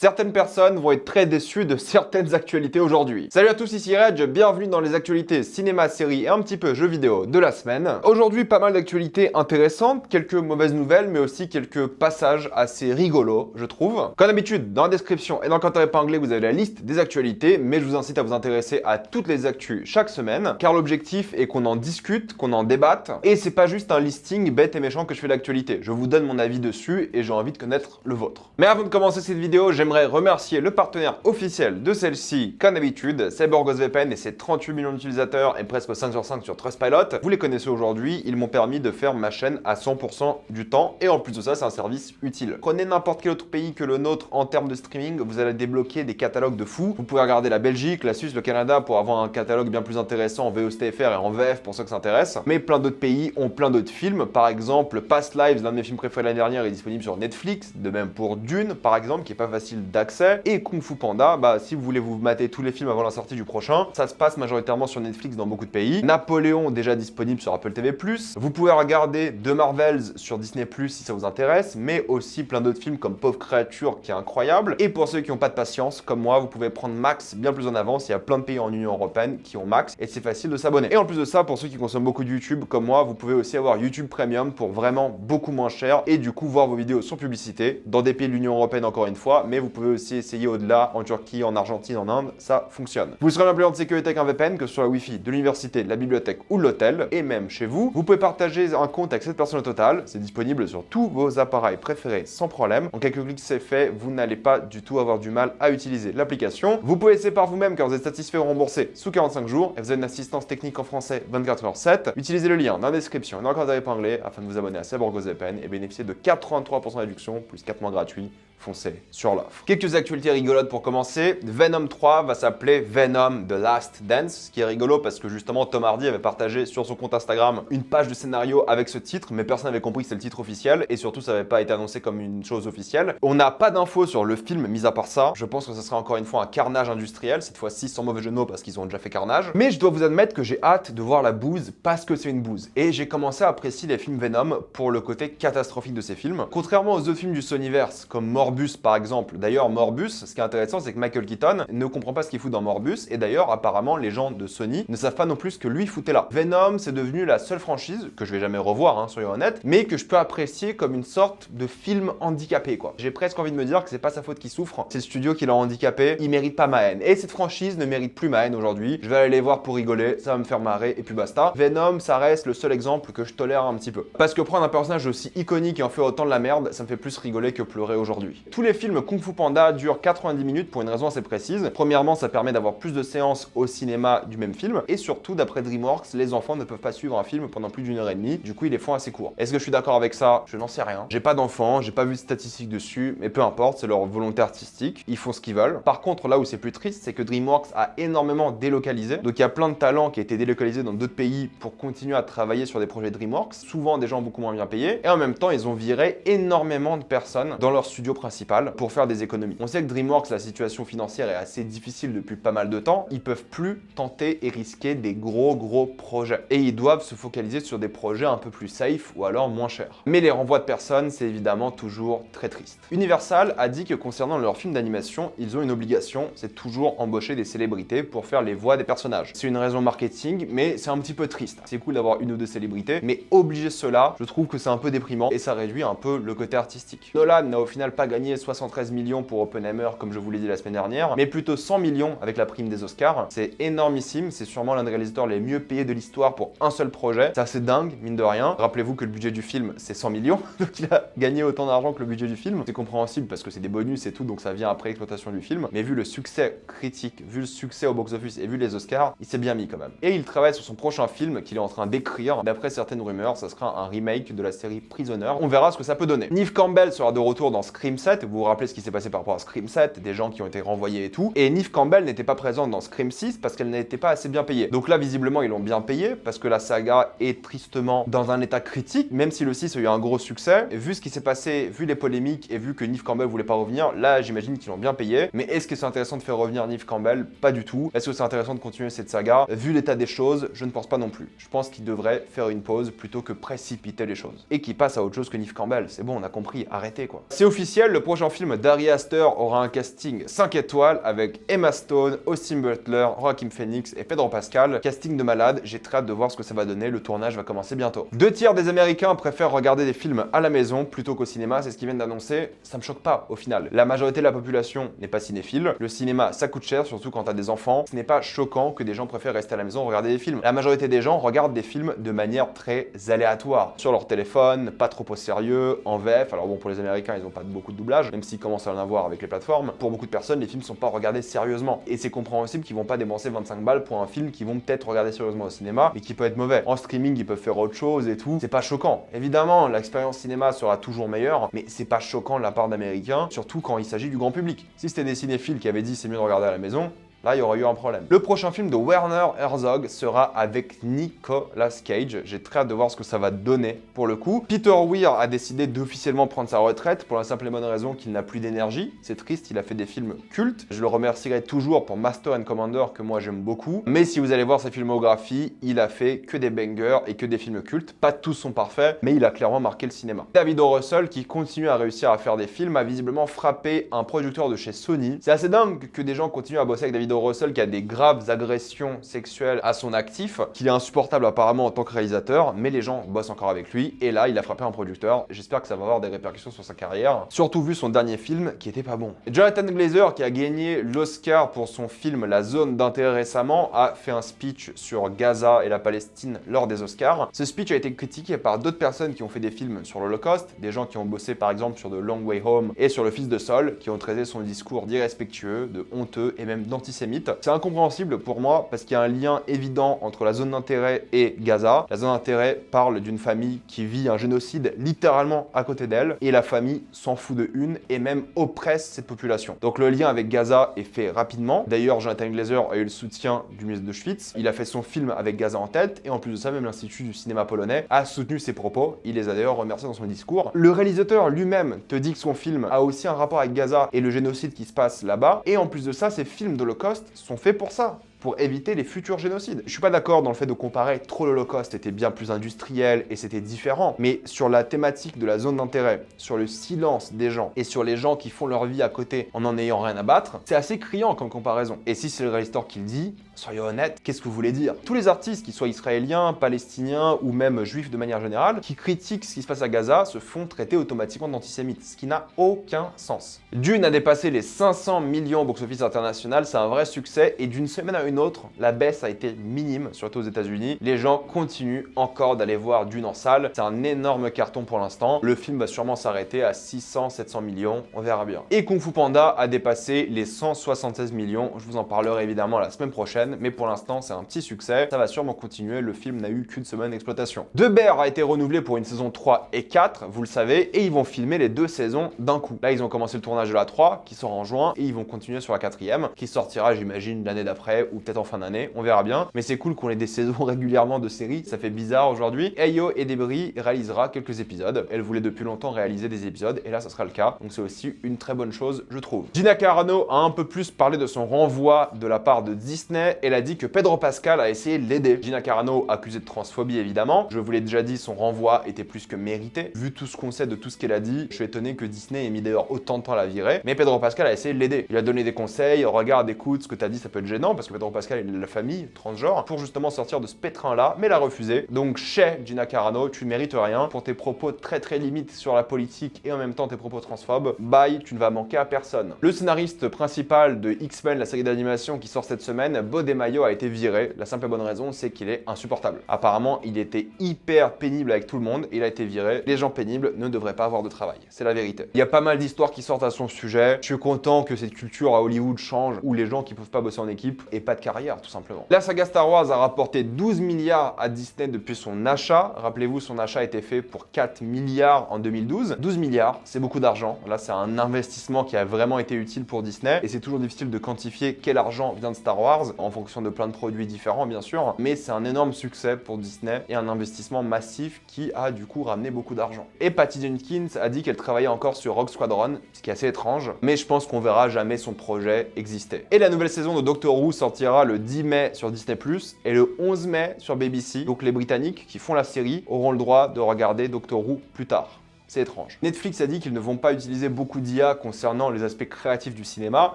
Certaines personnes vont être très déçues de certaines actualités aujourd'hui. Salut à tous, ici Reg, bienvenue dans les actualités cinéma, séries et un petit peu jeux vidéo de la semaine. Aujourd'hui, pas mal d'actualités intéressantes, quelques mauvaises nouvelles, mais aussi quelques passages assez rigolos, je trouve. Comme d'habitude, dans la description et dans le commentaire épinglé, vous avez la liste des actualités, mais je vous incite à vous intéresser à toutes les actus chaque semaine, car l'objectif est qu'on en discute, qu'on en débatte, et c'est pas juste un listing bête et méchant que je fais d'actualité. Je vous donne mon avis dessus et j'ai envie de connaître le vôtre. Mais avant de commencer cette vidéo, j'aimerais remercier le partenaire officiel de celle-ci, comme d'habitude, c'est BorgosVPN et ses 38 millions d'utilisateurs et presque 5 sur 5 sur Trustpilot. Vous les connaissez aujourd'hui, ils m'ont permis de faire ma chaîne à 100% du temps et en plus de ça, c'est un service utile. Prenez n'importe quel autre pays que le nôtre en termes de streaming, vous allez débloquer des catalogues de fous. Vous pouvez regarder la Belgique, la Suisse, le Canada pour avoir un catalogue bien plus intéressant en VOSTFR et en VF pour ceux que ça intéresse. Mais plein d'autres pays ont plein d'autres films. Par exemple, Past Lives, l'un de mes films préférés l'année dernière, est disponible sur Netflix. De même pour Dune, par exemple, qui est pas facile d'accès. Et Kung Fu Panda, si vous voulez vous mater tous les films avant la sortie du prochain, ça se passe majoritairement sur Netflix dans beaucoup de pays. Napoléon, déjà disponible sur Apple TV+. Vous pouvez regarder The Marvels sur Disney+, si ça vous intéresse, mais aussi plein d'autres films comme Pauvre Créature, qui est incroyable. Et pour ceux qui n'ont pas de patience, comme moi, vous pouvez prendre Max bien plus en avance. Il y a plein de pays en Union Européenne qui ont Max, et c'est facile de s'abonner. Et en plus de ça, pour ceux qui consomment beaucoup de YouTube, comme moi, vous pouvez aussi avoir YouTube Premium pour vraiment beaucoup moins cher, et du coup voir vos vidéos sans publicité, dans des pays de l'Union Européenne encore une fois, mais vous pouvez aussi essayer au-delà, en Turquie, en Argentine, en Inde, ça fonctionne. Vous serez bien plus en sécurité avec un VPN, que ce soit la Wi-Fi de l'université, de la bibliothèque ou de l'hôtel, et même chez vous. Vous pouvez partager un compte avec 7 personnes au total, c'est disponible sur tous vos appareils préférés sans problème. En quelques clics c'est fait, vous n'allez pas du tout avoir du mal à utiliser l'application. Vous pouvez essayer par vous-même car vous êtes satisfait ou remboursé sous 45 jours, et vous avez une assistance technique en français 24h7. Utilisez le lien dans la description et dans le commentaire épinglé afin de vous abonner à BorgosVPN et bénéficier de 83% de réduction plus 4 mois gratuits. Foncez sur l'offre. Quelques actualités rigolotes pour commencer. Venom 3 va s'appeler Venom The Last Dance, ce qui est rigolo parce que justement Tom Hardy avait partagé sur son compte Instagram une page de scénario avec ce titre, mais personne n'avait compris que c'était le titre officiel et surtout ça n'avait pas été annoncé comme une chose officielle. On n'a pas d'infos sur le film, mis à part ça. Je pense que ce sera encore une fois un carnage industriel, cette fois-ci sans mauvais jeu de mots parce qu'ils ont déjà fait carnage. Mais je dois vous admettre que j'ai hâte de voir la bouse parce que c'est une bouse. Et j'ai commencé à apprécier les films Venom pour le côté catastrophique de ces films. Contrairement aux autres films du Sonyverse comme Morbus par exemple. D'ailleurs, Morbus, ce qui est intéressant, c'est que Michael Keaton ne comprend pas ce qu'il fout dans Morbus, et d'ailleurs, apparemment, les gens de Sony ne savent pas non plus ce que lui foutait là. Venom, c'est devenu la seule franchise, que je vais jamais revoir, soyons honnêtes, mais que je peux apprécier comme une sorte de film handicapé, quoi. J'ai presque envie de me dire que c'est pas sa faute qu'il souffre, c'est le studio qui l'a handicapé, il mérite pas ma haine. Et cette franchise ne mérite plus ma haine aujourd'hui. Je vais aller les voir pour rigoler, ça va me faire marrer, et puis basta. Venom, ça reste le seul exemple que je tolère un petit peu. Parce que prendre un personnage aussi iconique et en faire autant de la merde, ça me fait plus rigoler que pleurer aujourd'hui. Tous les films Kung Fu Panda durent 90 minutes pour une raison assez précise. Premièrement, ça permet d'avoir plus de séances au cinéma du même film. Et surtout, d'après DreamWorks, les enfants ne peuvent pas suivre un film pendant plus d'1h30. Du coup, ils les font assez courts. Est-ce que je suis d'accord avec ça? Je n'en sais rien. J'ai pas d'enfants, j'ai pas vu de statistiques dessus, mais peu importe, c'est leur volonté artistique. Ils font ce qu'ils veulent. Par contre, là où c'est plus triste, c'est que DreamWorks a énormément délocalisé. Donc, il y a plein de talents qui ont été délocalisés dans d'autres pays pour continuer à travailler sur des projets DreamWorks. Souvent, des gens beaucoup moins bien payés. Et en même temps, ils ont viré énormément de personnes dans leur studio principal pour faire des économies. On sait que DreamWorks, la situation financière est assez difficile depuis pas mal de temps. Ils peuvent plus tenter et risquer des gros projets. Et ils doivent se focaliser sur des projets un peu plus safe ou alors moins chers. Mais les renvois de personnes, c'est évidemment toujours très triste. Universal a dit que concernant leurs films d'animation, ils ont une obligation, c'est toujours embaucher des célébrités pour faire les voix des personnages. C'est une raison marketing, mais c'est un petit peu triste. C'est cool d'avoir une ou deux célébrités, mais obliger cela, je trouve que c'est un peu déprimant et ça réduit un peu le côté artistique. Nolan n'a au final pas gagné 73 millions pour Oppenheimer, comme je vous l'ai dit la semaine dernière, mais plutôt 100 millions avec la prime des Oscars. C'est énormissime, c'est sûrement l'un des réalisateurs les mieux payés de l'histoire pour un seul projet. C'est assez dingue, mine de rien. Rappelez-vous que le budget du film, c'est 100 millions, donc il a gagné autant d'argent que le budget du film. C'est compréhensible parce que c'est des bonus et tout, donc ça vient après l'exploitation du film. Mais vu le succès critique, vu le succès au box-office et vu les Oscars, il s'est bien mis quand même. Et il travaille sur son prochain film qu'il est en train d'écrire. D'après certaines rumeurs, ça sera un remake de la série Prisoner. On verra ce que ça peut donner. Neve Campbell sera de retour dans Scream 7. Vous vous rappelez ce qui s'est passé par rapport à Scream 7, des gens qui ont été renvoyés et tout. Et Neve Campbell n'était pas présente dans Scream 6 parce qu'elle n'était pas assez bien payée. Donc là, visiblement, ils l'ont bien payée parce que la saga est tristement dans un état critique, même si le 6 a eu un gros succès. Et vu ce qui s'est passé, vu les polémiques et vu que Neve Campbell voulait pas revenir, là, j'imagine qu'ils l'ont bien payé. Mais est-ce que c'est intéressant de faire revenir Neve Campbell? Pas du tout. Est-ce que c'est intéressant de continuer cette saga? Vu l'état des choses, je ne pense pas non plus. Je pense qu'ils devraient faire une pause plutôt que précipiter les choses. Et qu'ils passent à autre chose que Neve Campbell. C'est bon, on a compris, arrêtez quoi. C'est officiel, nouvelle, le prochain film d'Ari Aster aura un casting 5 étoiles avec Emma Stone, Austin Butler, Joaquin Phoenix et Pedro Pascal. Casting de malade, j'ai très hâte de voir ce que ça va donner, le tournage va commencer bientôt. 2 tiers des Américains préfèrent regarder des films à la maison plutôt qu'au cinéma, c'est ce qu'ils viennent d'annoncer. Ça me choque pas au final. La majorité de la population n'est pas cinéphile. Le cinéma, ça coûte cher, surtout quand t'as des enfants. Ce n'est pas choquant que des gens préfèrent rester à la maison regarder des films. La majorité des gens regardent des films de manière très aléatoire, sur leur téléphone, pas trop au sérieux, en VF. Alors bon, pour les Américains, ils n'ont pas beaucoup de doublage, même s'ils commencent à en avoir avec les plateformes. Pour beaucoup de personnes, les films sont pas regardés sérieusement. Et c'est compréhensible qu'ils vont pas dépenser 25 balles pour un film qu'ils vont peut-être regarder sérieusement au cinéma, mais qui peut être mauvais. En streaming, ils peuvent faire autre chose et tout. C'est pas choquant. Évidemment, l'expérience cinéma sera toujours meilleure, mais c'est pas choquant de la part d'Américains, surtout quand il s'agit du grand public. Si c'était des cinéphiles qui avaient dit c'est mieux de regarder à la maison, là, il y aurait eu un problème. Le prochain film de Werner Herzog sera avec Nicolas Cage. J'ai très hâte de voir ce que ça va donner pour le coup. Peter Weir a décidé d'officiellement prendre sa retraite pour la simple et bonne raison qu'il n'a plus d'énergie. C'est triste, il a fait des films cultes. Je le remercierai toujours pour Master and Commander que moi j'aime beaucoup. Mais si vous allez voir sa filmographie, il a fait que des bangers et que des films cultes. Pas tous sont parfaits, mais il a clairement marqué le cinéma. David O. Russell, qui continue à réussir à faire des films, a visiblement frappé un producteur de chez Sony. C'est assez dingue que des gens continuent à bosser avec David O. Russell qui a des graves agressions sexuelles à son actif, qu'il est insupportable apparemment en tant que réalisateur, mais les gens bossent encore avec lui, et là il a frappé un producteur. J'espère que ça va avoir des répercussions sur sa carrière, surtout vu son dernier film qui était pas bon. Jonathan Glazer, qui a gagné l'Oscar pour son film La Zone d'intérêt récemment, a fait un speech sur Gaza et la Palestine lors des Oscars. Ce speech a été critiqué par d'autres personnes qui ont fait des films sur l'Holocauste, des gens qui ont bossé par exemple sur The Long Way Home et sur Le Fils de Saul, qui ont traité son discours d'irrespectueux, de honteux et même d'antisémite. C'est incompréhensible pour moi parce qu'il y a un lien évident entre la zone d'intérêt et Gaza. La zone d'intérêt parle d'une famille qui vit un génocide littéralement à côté d'elle et la famille s'en fout de une et même oppresse cette population. Donc le lien avec Gaza est fait rapidement. D'ailleurs, Jonathan Glazer a eu le soutien du musée d'Auschwitz. Il a fait son film avec Gaza en tête et en plus de ça, même l'Institut du cinéma polonais a soutenu ses propos. Il les a d'ailleurs remerciés dans son discours. Le réalisateur lui-même te dit que son film a aussi un rapport avec Gaza et le génocide qui se passe là-bas. Et en plus de ça, ces films d'Holocauste sont faits pour ça, pour éviter les futurs génocides. Je suis pas d'accord dans le fait de comparer trop l'Holocauste, était bien plus industriel et c'était différent, mais sur la thématique de la zone d'intérêt, sur le silence des gens et sur les gens qui font leur vie à côté en ayant rien à battre, c'est assez criant comme comparaison. Et si c'est le réalisateur qui le dit, soyons honnêtes, qu'est-ce que vous voulez dire? Tous les artistes, qu'ils soient israéliens, palestiniens ou même juifs de manière générale, qui critiquent ce qui se passe à Gaza, se font traiter automatiquement d'antisémites, ce qui n'a aucun sens. Dune a dépassé les 500 millions au box-office international, c'est un vrai succès et d'une semaine à une autre, la baisse a été minime, surtout aux États-Unis. Les gens continuent encore d'aller voir Dune en salle. C'est un énorme carton pour l'instant. Le film va sûrement s'arrêter à 600-700 millions, on verra bien. Et Kung Fu Panda a dépassé les 176 millions. Je vous en parlerai évidemment la semaine prochaine, mais pour l'instant, c'est un petit succès. Ça va sûrement continuer. Le film n'a eu qu'une semaine d'exploitation. The Bear a été renouvelé pour une saison 3 et 4, vous le savez, et ils vont filmer les 2 saisons d'un coup. Là, ils ont commencé le tournage de la 3 qui sort en juin et ils vont continuer sur la 4e qui sortira, j'imagine, l'année d'après ou peut-être en fin d'année, on verra bien. Mais c'est cool qu'on ait des saisons régulièrement de séries, ça fait bizarre aujourd'hui. Ayo Edebiri réalisera quelques épisodes. Elle voulait depuis longtemps réaliser des épisodes et là ça sera le cas. Donc c'est aussi une très bonne chose, je trouve. Gina Carano a un peu plus parlé de son renvoi de la part de Disney. Elle a dit que Pedro Pascal a essayé de l'aider. Gina Carano accusée de transphobie évidemment. Je vous l'ai déjà dit, son renvoi était plus que mérité. Vu tout ce qu'on sait de tout ce qu'elle a dit, je suis étonné que Disney ait mis d'ailleurs autant de temps à la virer. Mais Pedro Pascal a essayé de l'aider. Il a donné des conseils, regarde, écoute, ce que t'as dit ça peut être gênant parce que Pedro Pascal il est de la famille transgenre pour justement sortir de ce pétrin là, mais l'a refusé. Donc chez Gina Carano, tu mérites rien pour tes propos très limites sur la politique et en même temps tes propos transphobes. Bye, tu ne vas manquer à personne. Le scénariste principal de X-Men, la série d'animation qui sort cette semaine, Bo DeMaio, a été viré. La simple et bonne raison, c'est qu'il est insupportable. Apparemment, il était hyper pénible avec tout le monde et il a été viré. Les gens pénibles ne devraient pas avoir de travail. C'est la vérité. Il y a pas mal d'histoires qui sortent à son sujet. Je suis content que cette culture à Hollywood change où les gens qui peuvent pas bosser en équipe et pas de carrière tout simplement. La saga Star Wars a rapporté 12 milliards à Disney depuis son achat. Rappelez-vous, son achat a été fait pour 4 milliards en 2012. 12 milliards, c'est beaucoup d'argent. Là, c'est un investissement qui a vraiment été utile pour Disney et c'est toujours difficile de quantifier quel argent vient de Star Wars en fonction de plein de produits différents bien sûr, mais c'est un énorme succès pour Disney et un investissement massif qui a du coup ramené beaucoup d'argent. Et Patty Jenkins a dit qu'elle travaillait encore sur Rogue Squadron, ce qui est assez étrange, mais je pense qu'on verra jamais son projet exister. Et la nouvelle saison de Doctor Who sortira le 10 mai sur Disney+, et le 11 mai sur BBC. Donc les Britanniques qui font la série auront le droit de regarder Doctor Who plus tard. C'est étrange. Netflix a dit qu'ils ne vont pas utiliser beaucoup d'IA concernant les aspects créatifs du cinéma,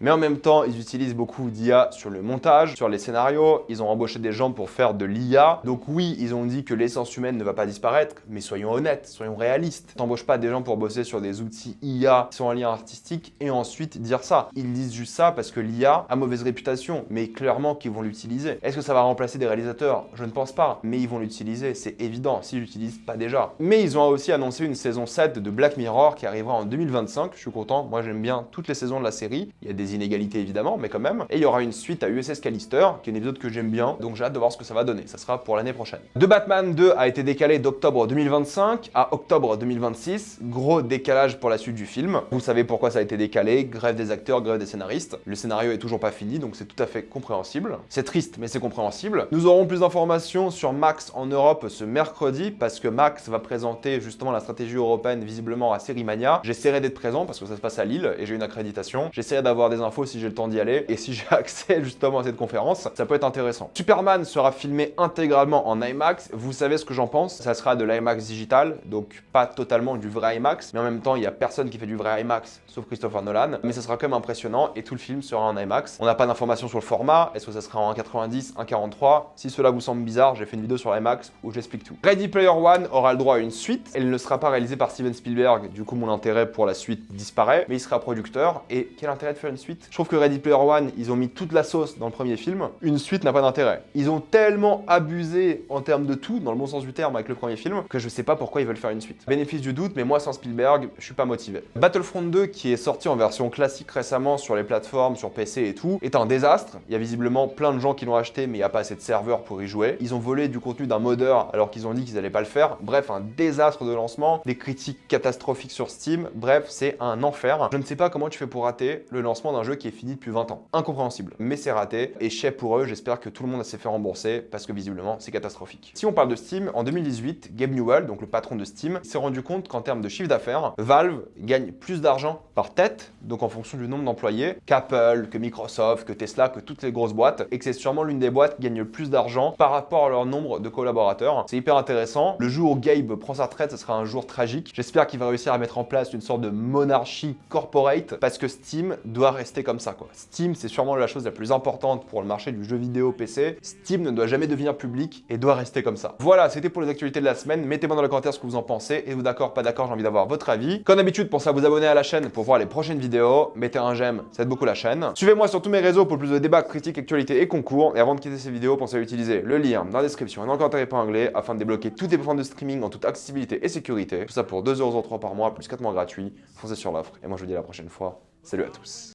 mais en même temps, ils utilisent beaucoup d'IA sur le montage, sur les scénarios, ils ont embauché des gens pour faire de l'IA. Donc oui, ils ont dit que l'essence humaine ne va pas disparaître, mais soyons honnêtes, soyons réalistes. T'embauches pas des gens pour bosser sur des outils IA qui sont en lien artistique et ensuite dire ça. Ils disent juste ça parce que l'IA a mauvaise réputation, mais clairement qu'ils vont l'utiliser. Est-ce que ça va remplacer des réalisateurs? Je ne pense pas, mais ils vont l'utiliser, c'est évident, s'ils l'utilisent pas déjà. Mais ils ont aussi annoncé une saison 7 de Black Mirror qui arrivera en 2025, je suis content, moi j'aime bien toutes les saisons de la série, il y a des inégalités évidemment, mais quand même. Et il y aura une suite à USS Callister, qui est un épisode que j'aime bien, donc j'ai hâte de voir ce que ça va donner, ça sera pour l'année prochaine. The Batman 2 a été décalé d'octobre 2025 à octobre 2026, gros décalage pour la suite du film. Vous savez pourquoi ça a été décalé, grève des acteurs, grève des scénaristes. Le scénario est toujours pas fini, donc c'est tout à fait compréhensible. C'est triste, mais c'est compréhensible. Nous aurons plus d'informations sur Max en Europe ce mercredi, parce que Max va présenter justement la stratégie européenne visiblement à Sérimania. J'essaierai d'être présent, parce que ça se passe à Lille, et j'ai une accréditation. J'essaierai d'avoir des infos si j'ai le temps d'y aller, et si j'ai accès justement à cette conférence, ça peut être intéressant. Superman sera filmé intégralement en IMAX. Vous savez ce que j'en pense, ça sera de l'IMAX digital, donc pas totalement du vrai IMAX, mais en même temps, il n'y a personne qui fait du vrai IMAX, sauf Christopher Nolan, mais ça sera quand même impressionnant, et tout le film sera en IMAX. On n'a pas d'informations sur le format, est-ce que ça sera en 1,90, 1,43? Si cela vous semble bizarre, j'ai fait une vidéo sur l'IMAX où j'explique tout. Ready Player One aura le droit à une suite, elle ne sera pas réalisée par Steven Spielberg, du coup mon intérêt pour la suite disparaît, mais il sera producteur, et quel intérêt de faire une suite? Je trouve que Ready Player One, ils ont mis toute la sauce dans le premier film, une suite n'a pas d'intérêt. Ils ont tellement abusé en termes de tout, dans le bon sens du terme avec le premier film, que je sais pas pourquoi ils veulent faire une suite. Bénéfice du doute, mais moi sans Spielberg, je suis pas motivé. Battlefront 2, qui est sorti en version classique récemment sur les plateformes, sur PC et tout, est un désastre. Il y a visiblement plein de gens qui l'ont acheté, mais il n'y a pas assez de serveurs pour y jouer. Ils ont volé du contenu d'un modeur alors qu'ils ont dit qu'ils allaient pas le faire. Bref, un désastre de lancement, des critiques catastrophiques sur Steam. Bref, c'est un enfer. Je ne sais pas comment tu fais pour rater le lancement d'un jeu qui est fini depuis 20 ans. Incompréhensible, mais c'est raté. Et chais pour eux, j'espère que tout le monde s'est fait rembourser parce que visiblement, c'est catastrophique. Si on parle de Steam, en 2018, Gabe Newell, donc le patron de Steam, s'est rendu compte qu'en termes de chiffre d'affaires, Valve gagne plus d'argent par tête, donc en fonction du nombre d'employés, qu'Apple, que Microsoft, que Tesla, que toutes les grosses boîtes, et que c'est sûrement l'une des boîtes qui gagne le plus d'argent par rapport à leur nombre de collaborateurs. C'est hyper intéressant. Le jour où Gabe prend sa retraite, ce sera un jour tragique. J'espère qu'il va réussir à mettre en place une sorte de monarchie corporate, parce que Steam doit rester comme ça, quoi. Steam, c'est sûrement la chose la plus importante pour le marché du jeu vidéo PC. Steam ne doit jamais devenir public et doit rester comme ça. Voilà, c'était pour les actualités de la semaine. Mettez-moi dans les commentaires ce que vous en pensez. Êtes-vous d'accord, pas d'accord, j'ai envie d'avoir votre avis. Comme d'habitude, pensez à vous abonner à la chaîne pour voir les prochaines vidéos. Mettez un j'aime, ça aide beaucoup la chaîne. Suivez-moi sur tous mes réseaux pour plus de débats, critiques, actualités et concours. Et avant de quitter ces vidéos, pensez à utiliser le lien dans la description et dans le commentaire épinglé afin de débloquer toutes les plateformes de streaming en toute accessibilité et sécurité. Tout ça pour 2,03€ par mois plus 4 mois gratuits. Foncez sur l'offre. Et moi je vous dis à la prochaine fois. Salut à tous.